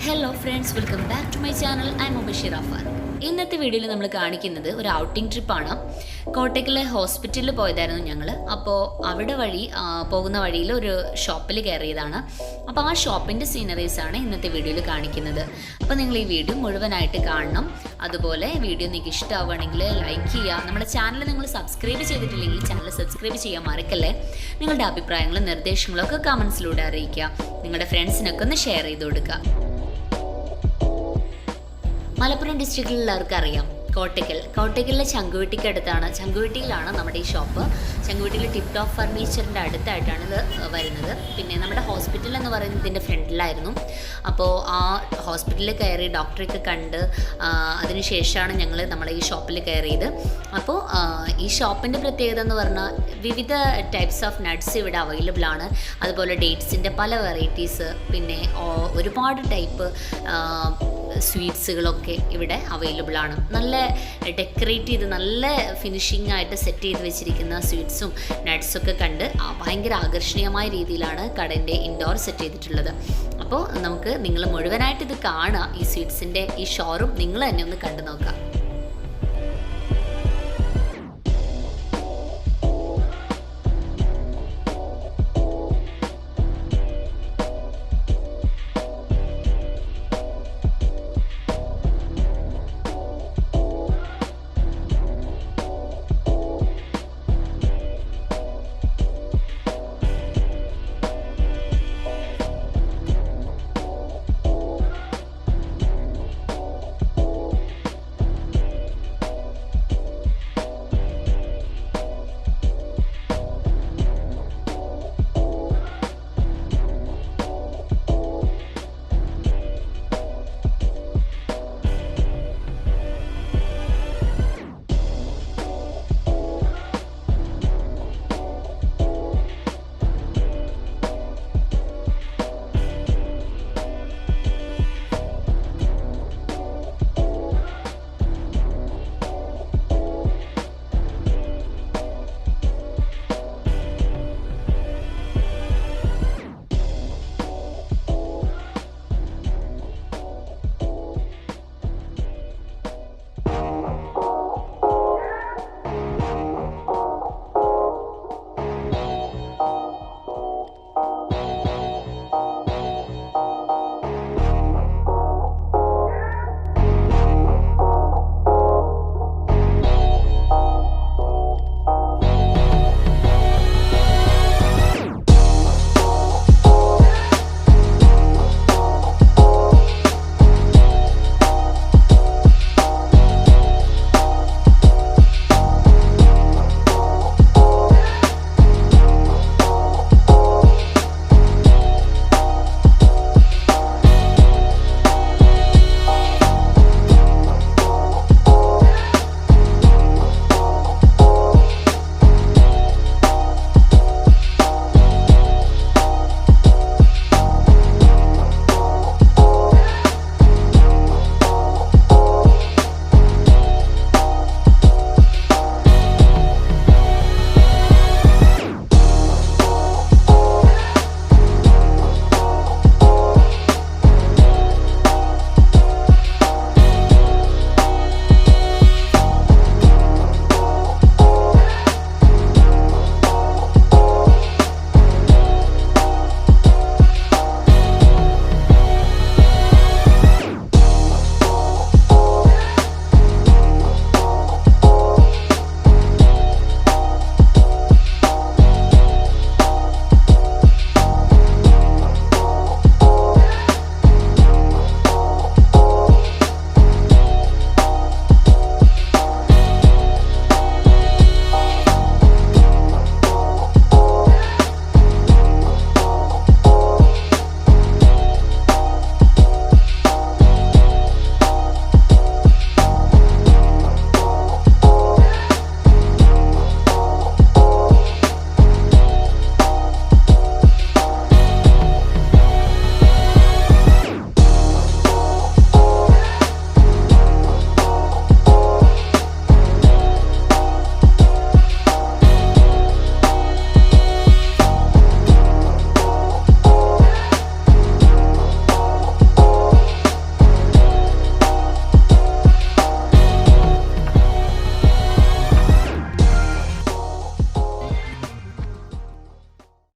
Hello friends, welcome back to my channel. I am Basheer Afan. ഇന്നത്തെ വീഡിയോയിൽ നമ്മൾ കാണിക്കുന്നത് ഒരു ഔട്ടിംഗ് ട്രിപ്പാണ്. കോട്ടയ്ക്കിലെ ഹോസ്പിറ്റലിൽ പോയതായിരുന്നു ഞങ്ങൾ. അപ്പോൾ അവിടെ പോകുന്ന വഴിയിൽ ഒരു ഷോപ്പിൽ കയറിയതാണ്. അപ്പോൾ ആ ഷോപ്പിൻ്റെ സീനറീസാണ് ഇന്നത്തെ വീഡിയോയിൽ കാണിക്കുന്നത്. അപ്പോൾ നിങ്ങൾ ഈ വീഡിയോ മുഴുവനായിട്ട് കാണണം. അതുപോലെ വീഡിയോ നിങ്ങൾക്ക് ഇഷ്ടമാവുകയാണെങ്കിൽ ലൈക്ക് ചെയ്യുക. നമ്മുടെ ചാനൽ നിങ്ങൾ സബ്സ്ക്രൈബ് ചെയ്തിട്ടില്ലെങ്കിൽ ചാനൽ സബ്സ്ക്രൈബ് ചെയ്യാൻ മറക്കല്ലേ. നിങ്ങളുടെ അഭിപ്രായങ്ങളും നിർദ്ദേശങ്ങളും ഒക്കെ കമൻസിലൂടെ അറിയിക്കുക. നിങ്ങളുടെ ഫ്രണ്ട്സിനൊക്കെ ഒന്ന് ഷെയർ ചെയ്ത് കൊടുക്കുക. മലപ്പുറം ഡിസ്ട്രിക്റ്റിലുള്ളവർക്ക് അറിയാം കോട്ടയ്ക്കലിലെ ചങ്കുവെട്ടിയിലാണ് നമ്മുടെ ഈ ഷോപ്പ്. ചങ്കുവെട്ടിയിൽ ടിപ്പ് ടോപ്പ് ഫർണിച്ചറിൻ്റെ അടുത്തായിട്ടാണ് ഇത് വരുന്നത്. പിന്നെ നമ്മുടെ ഹോസ്പിറ്റൽ എന്ന് പറയുന്നത് ഇതിൻ്റെ ഫ്രണ്ടിലായിരുന്നു. അപ്പോൾ ആ ഹോസ്പിറ്റലിൽ കയറി ഡോക്ടറെയൊക്കെ കണ്ട് അതിനുശേഷമാണ് ഞങ്ങൾ നമ്മളെ ഈ ഷോപ്പിൽ കയറിയത്. അപ്പോൾ ഈ ഷോപ്പിൻ്റെ പ്രത്യേകത എന്ന് പറഞ്ഞാൽ വിവിധ ടൈപ്സ് ഓഫ് നട്ട്സ് ഇവിടെ അവൈലബിൾ ആണ്. അതുപോലെ ഡേറ്റ്സിൻ്റെ പല വെറൈറ്റീസ്, പിന്നെ ഒരുപാട് ടൈപ്പ് സ്വീറ്റ്സുകളൊക്കെ ഇവിടെ അവൈലബിൾ ആണ്. നല്ല ഡെക്കറേറ്റ് ചെയ്ത് നല്ല ഫിനിഷിംഗ് ആയിട്ട് സെറ്റ് ചെയ്ത് വെച്ചിരിക്കുന്ന സ്വീറ്റ്സും നട്ട്സൊക്കെ കണ്ട് ഭയങ്കര ആകർഷണീയമായ രീതിയിലാണ് കടൻ്റെ ഇൻഡോർ സെറ്റ് ചെയ്തിട്ടുള്ളത്. അപ്പോൾ നിങ്ങൾ മുഴുവനായിട്ട് ഇത് കാണുക. ഈ സ്വീറ്റ്സിൻ്റെ ഈ ഷോറൂം നിങ്ങൾ തന്നെ ഒന്ന് കണ്ടു നോക്കാം.